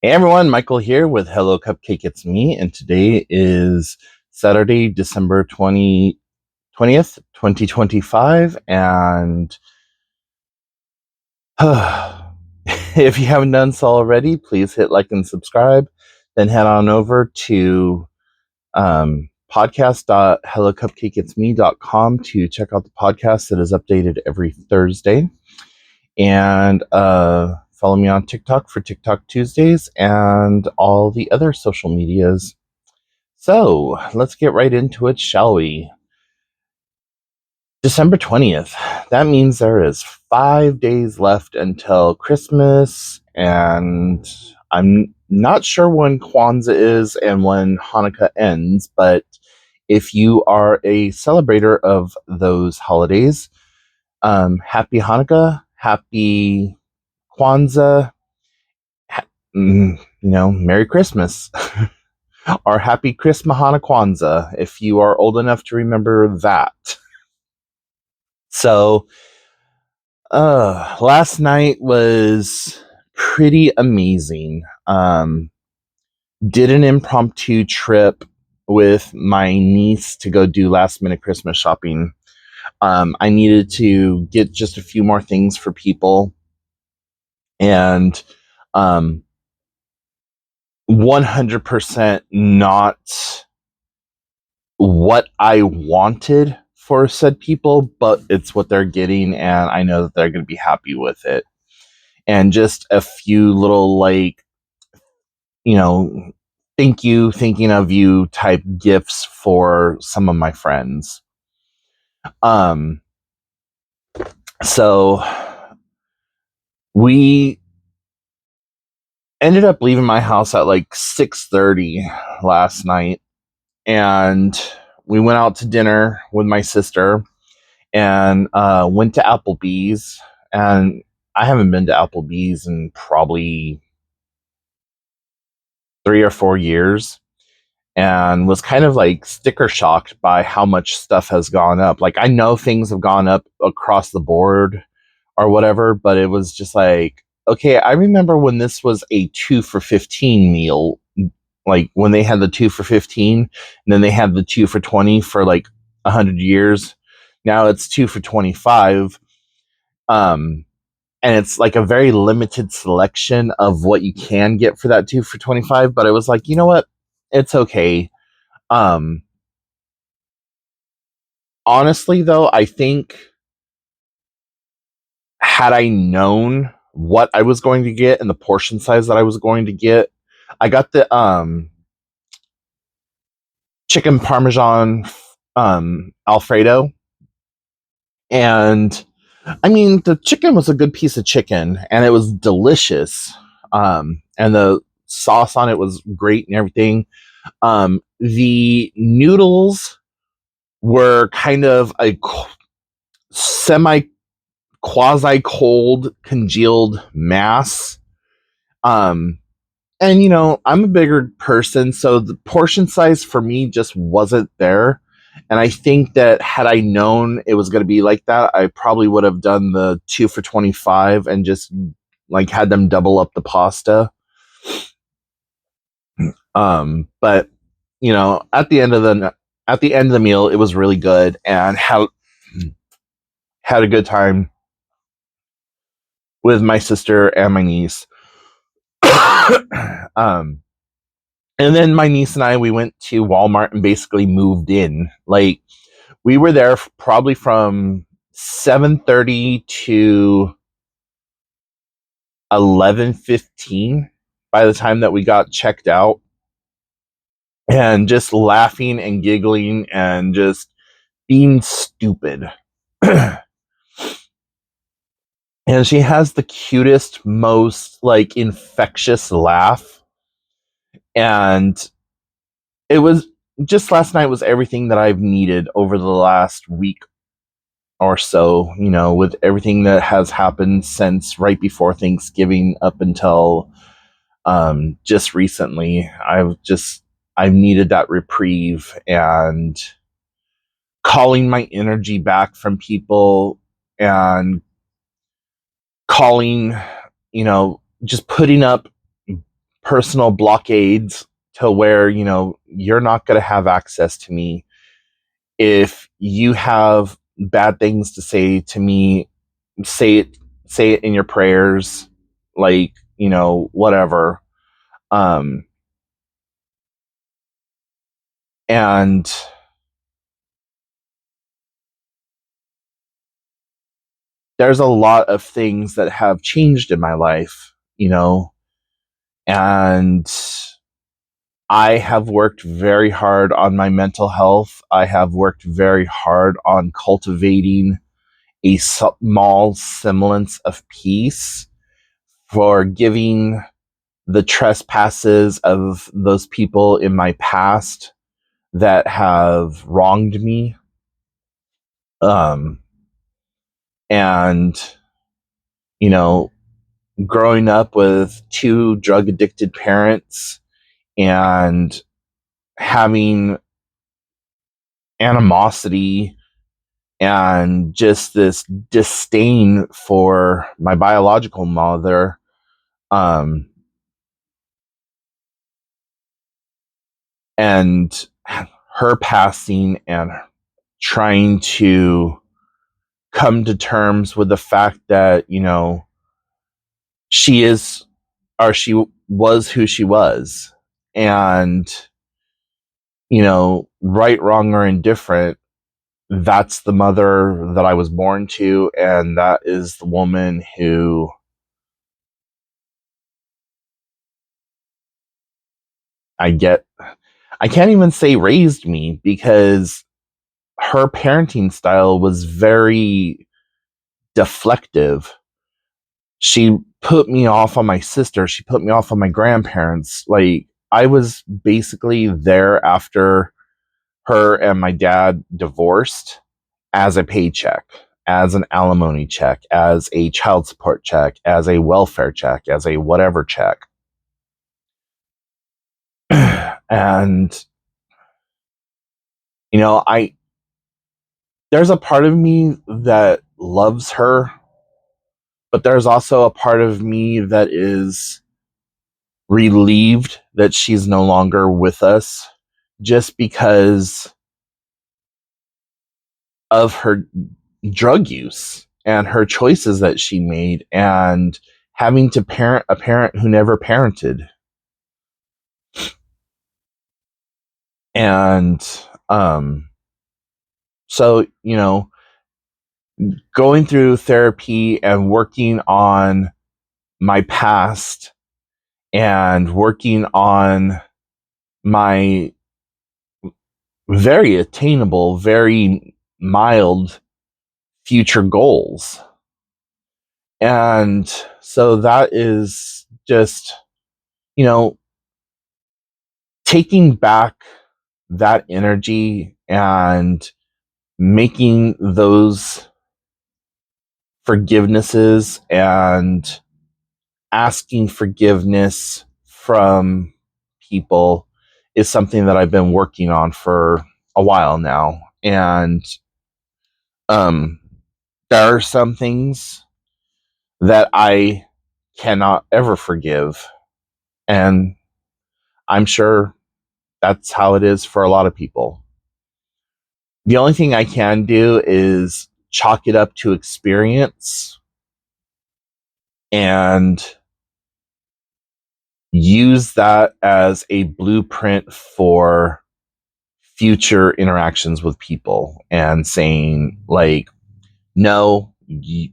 Hey everyone, Michael here with Hello Cupcake It's Me, and today is Saturday, December 20th, 2025. And if you haven't done so already, please hit like and subscribe. Then head on over to podcast.hellocupcakeitsme.com to check out the podcast that is updated every Thursday. And follow me on TikTok for TikTok Tuesdays and all the other social medias. So let's get right into it, shall we? December 20th. That means there is 5 days left until Christmas, and I'm not sure when Kwanzaa is and when Hanukkah ends, but if you are a celebrator of those holidays, happy Hanukkah, happy Kwanzaa, Merry Christmas. Or Happy Christmas Mahana Kwanzaa, if you are old enough to remember that. So, last night was pretty amazing. Did an impromptu trip with my niece to go do last minute Christmas shopping. I needed to get just a few more things for people, and 100% not what I wanted for said people, but it's what they're getting, and I know that they're going to be happy with it. And just a few little, thank you, thinking of you type gifts for some of my friends. So we ended up leaving my house at like 6:30 last night, and we went out to dinner with my sister and went to Applebee's. And I haven't been to Applebee's in probably 3 or 4 years, and was kind of like sticker shocked by how much stuff has gone up. Like, I know things have gone up across the board or whatever, but it was just like, okay, I remember when this was a 2 for 15 meal, like when they had the 2 for 15, and then they had the 2 for 20 for like 100 years. Now it's 2 for 25. And it's like a very limited selection of what you can get for that 2 for 25. But I was like, you know what? It's okay. Honestly, though, I think had I known what I was going to get and the portion size that I was going to get, I got the chicken parmesan Alfredo. And I mean, the chicken was a good piece of chicken, and it was delicious. And the sauce on it was great and everything. The noodles were kind of a semi quasi cold congealed mass. And I'm a bigger person, so the portion size for me just wasn't there. And I think that had I known it was going to be like that, I probably would have done the 2 for 25 and just like had them double up the pasta. But at the end of the meal, it was really good, and had a good time with my sister and my niece. And then my niece and I, we went to Walmart and basically moved in. Like, we were there probably from 7:30 to 11:15 by the time that we got checked out, and just laughing and giggling and just being stupid. And she has the cutest, most like infectious laugh. And it was just last night was everything that I've needed over the last week or so, with everything that has happened since right before Thanksgiving up until just recently. I've needed that reprieve and calling my energy back from people, and calling, just putting up personal blockades to where, you know, you're not going to have access to me. If you have bad things to say to me, say it in your prayers, like, you know, whatever. Um, and there's a lot of things that have changed in my life, you know, and I have worked very hard on my mental health. I have worked very hard on cultivating a small semblance of peace, forgiving the trespasses of those people in my past that have wronged me. Um, and, you know, growing up with two drug addicted parents and having animosity and just this disdain for my biological mother, um, and her passing and trying to come to terms with the fact that, you know, she is, or she was who she was. And, you know, right, wrong, or indifferent, that's the mother that I was born to. And that is the woman who I get, I can't even say raised me, because her parenting style was very deflective. She put me off on my sister. She put me off on my grandparents. Like, I was basically there after her and my dad divorced as a paycheck, as an alimony check, as a child support check, as a welfare check, as a whatever check. And, you know, there's a part of me that loves her, but there's also a part of me that is relieved that she's no longer with us, just because of her drug use and her choices that she made, and having to parent a parent who never parented. And so, you know, going through therapy and working on my past and working on my very attainable, very mild future goals. And so that is just, you know, taking back that energy and making those forgivenesses and asking forgiveness from people is something that I've been working on for a while now. And um, there are some things that I cannot ever forgive. And I'm sure that's how it is for a lot of people. The only thing I can do is chalk it up to experience and use that as a blueprint for future interactions with people, and saying, like, no, you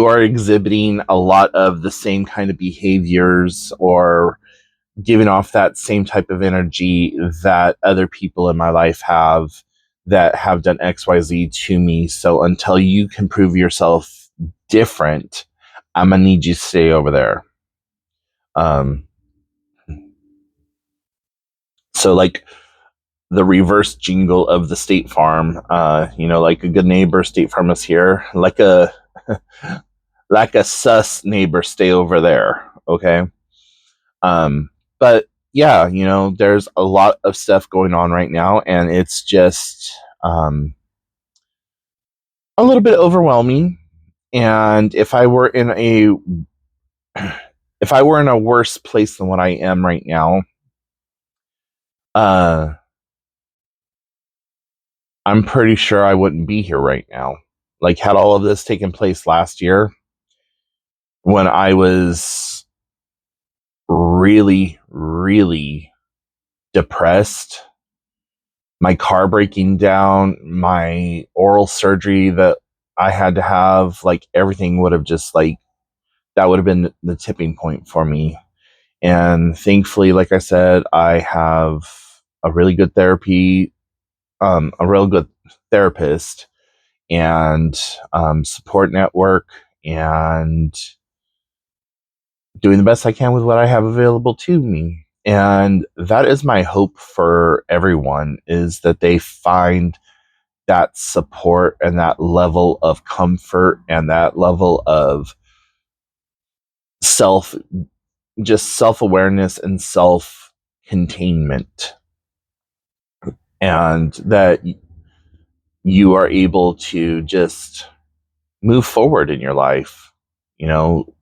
are exhibiting a lot of the same kind of behaviors, or giving off that same type of energy that other people in my life have, that have done XYZ to me. So until you can prove yourself different, I'm gonna need you to stay over there. Um, so, like, the reverse jingle of the State Farm, you know, like a good neighbor, State Farm is here. Like a sus neighbor, stay over there. Okay. Um, but yeah, you know, there's a lot of stuff going on right now, and it's just a little bit overwhelming. And if if I were in a worse place than what I am right now, I'm pretty sure I wouldn't be here right now. Like, had all of this taken place last year when I was really, really depressed, my car breaking down, my oral surgery that I had to have, like, everything would have just, like, that would have been the tipping point for me. And thankfully, like I said, I have a really good a real good therapist and support network, and doing the best I can with what I have available to me. And that is my hope for everyone, is that they find that support and that level of comfort and that level of self just self-awareness and self-containment, and that you are able to just move forward in your life. You know,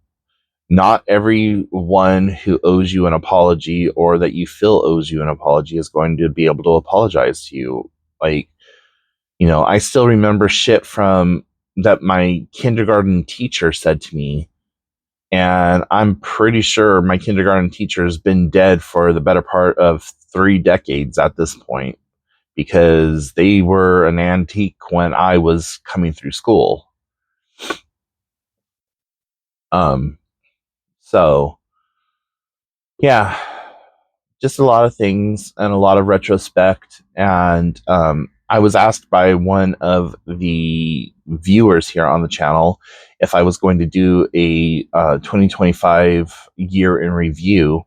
not everyone who owes you an apology or that you feel owes you an apology is going to be able to apologize to you. Like, I still remember shit from that my kindergarten teacher said to me. And I'm pretty sure my kindergarten teacher has been dead for the better part of 3 decades at this point, because they were an antique when I was coming through school. Um, so yeah, just a lot of things and a lot of retrospect. And I was asked by one of the viewers here on the channel if I was going to do a 2025 year in review,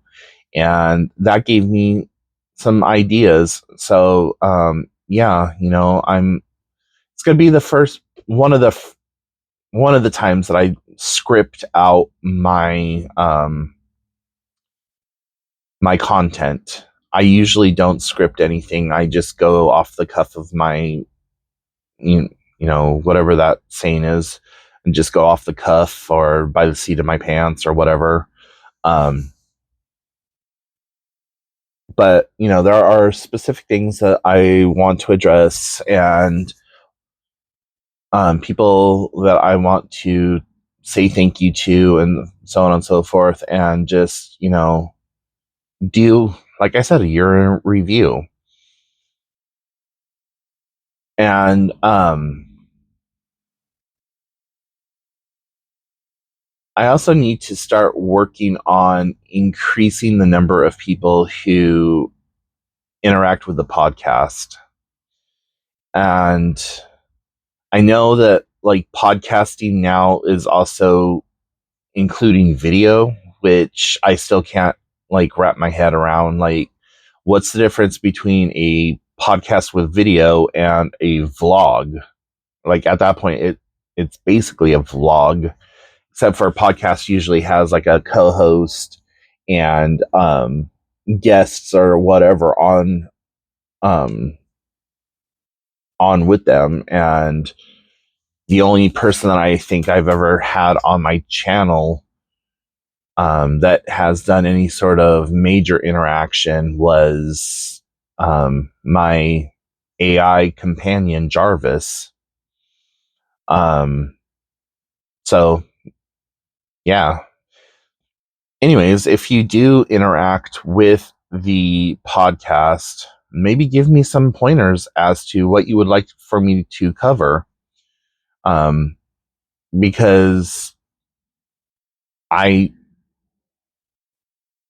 and that gave me some ideas. So yeah, I'm it's going to be the first one of the times that I script out my content. I usually don't script anything. I just go off the cuff of my, whatever that saying is, and just go off the cuff or by the seat of my pants or whatever. Um, but, there are specific things that I want to address, and people that I want to say thank you to, and so on and so forth, and just, do, like I said, a year in review. And I also need to start working on increasing the number of people who interact with the podcast. And I know that, like, podcasting now is also including video, which I still can't, like, wrap my head around. Like, what's the difference between a podcast with video and a vlog? Like, at that point, it's basically a vlog, except for a podcast usually has like a co-host and guests or whatever um on with them. And the only person that I think I've ever had on my channel that has done any sort of major interaction was my AI companion Jarvis. So yeah. Anyways, if you do interact with the podcast, maybe give me some pointers as to what you would like for me to cover. Um, because I,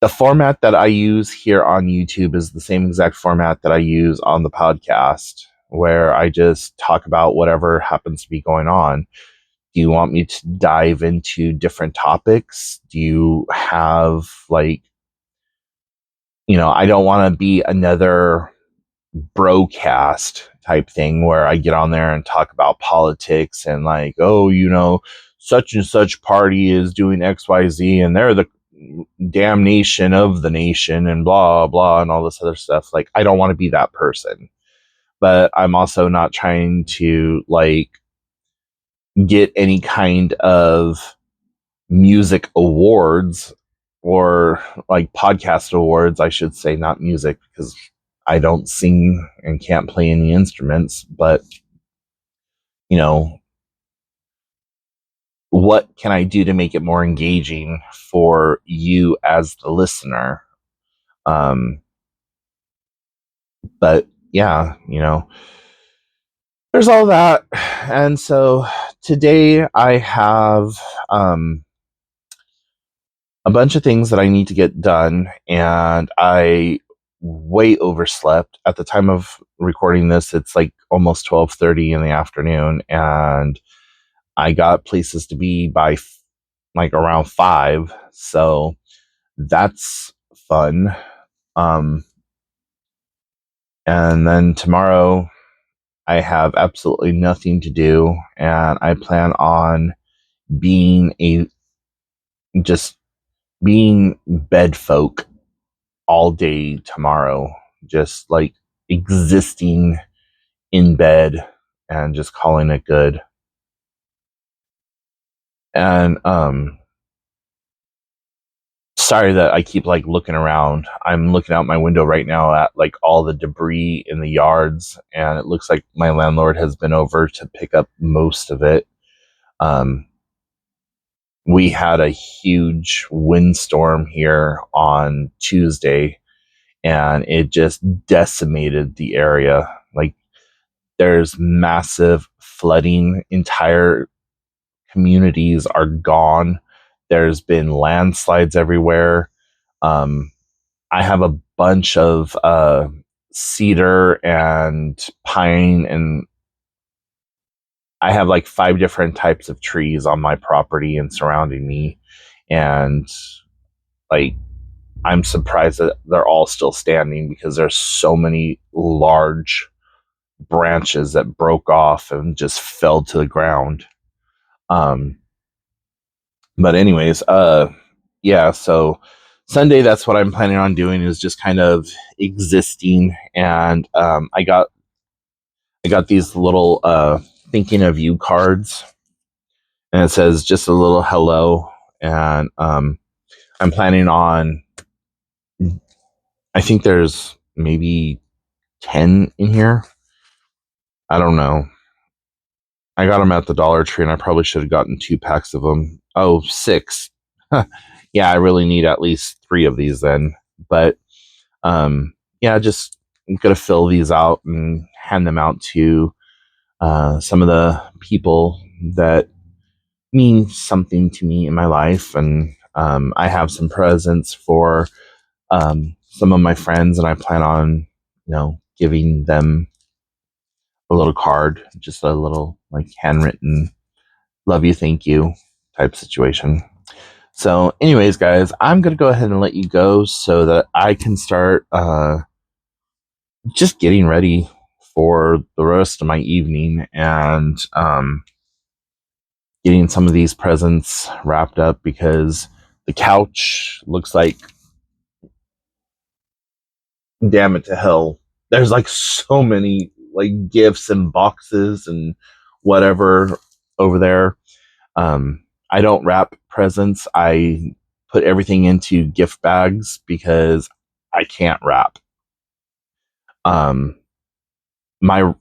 the format that I use here on YouTube is the same exact format that I use on the podcast, where I just talk about whatever happens to be going on. Do you want me to dive into different topics? Do you have, like, I don't want to be another broadcast type thing where I get on there and talk about politics and, like, oh, such and such party is doing XYZ and they're the damnation of the nation and blah blah and all this other stuff. Like, I don't want to be that person, but I'm also not trying to, like, get any kind of music awards or like podcast awards, I should say, not music, because I don't sing and can't play any instruments, but you know, what can I do to make it more engaging for you as the listener? Um, but yeah, there's all that. And so today I have um, a bunch of things that I need to get done, and I way overslept. At the time of recording this, it's like almost 12:30 in the afternoon, and I got places to be by like around 5, so that's fun. Um, and then tomorrow I have absolutely nothing to do, and I plan on being a just being bed folk all day tomorrow, just like existing in bed and just calling it good. And sorry that I keep like looking around. I'm looking out my window right now at like all the debris in the yards, and it looks like my landlord has been over to pick up most of it. Um, we had a huge windstorm here on Tuesday, and it just decimated the area. Like, there's massive flooding. Entire communities are gone. There's been landslides everywhere. Um, I have a bunch of cedar and pine, and I have like 5 different types of trees on my property and surrounding me. And like, I'm surprised that they're all still standing because there's so many large branches that broke off and just fell to the ground. Um, but anyways, yeah, so Sunday, that's what I'm planning on doing, is just kind of existing. And I got these little thinking of you cards, and it says just a little hello. And I'm planning on, I think there's maybe 10 in here. I don't know. I got them at the Dollar Tree, and I probably should have gotten 2 packs of them. Oh, 6. Yeah, I really need at least 3 of these then. But yeah, just I'm gonna fill these out and hand them out to some of the people that mean something to me in my life. And I have some presents for some of my friends, and I plan on, giving them a little card, just a little like handwritten love you, thank you type situation. So, anyways, guys, I'm gonna go ahead and let you go so that I can start just getting ready for the rest of my evening, and getting some of these presents wrapped up, because the couch looks like, damn it to hell. There's like so many like gifts and boxes and whatever over there. I don't wrap presents. I put everything into gift bags because I can't wrap. Um, my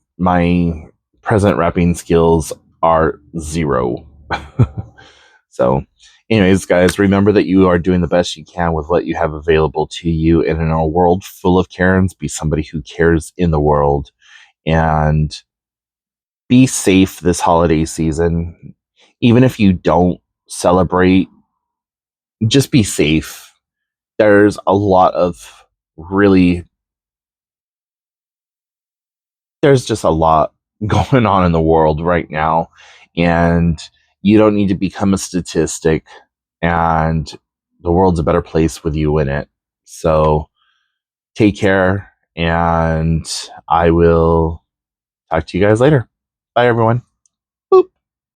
present wrapping skills are 0. So, anyways, guys, remember that you are doing the best you can with what you have available to you. And in a world full of Karens, be somebody who cares in the world, and be safe this holiday season. Even if you don't celebrate, just be safe. There's a lot of really, there's just a lot going on in the world right now, and you don't need to become a statistic, and the world's a better place with you in it. So take care, and I will talk to you guys later. Bye, everyone.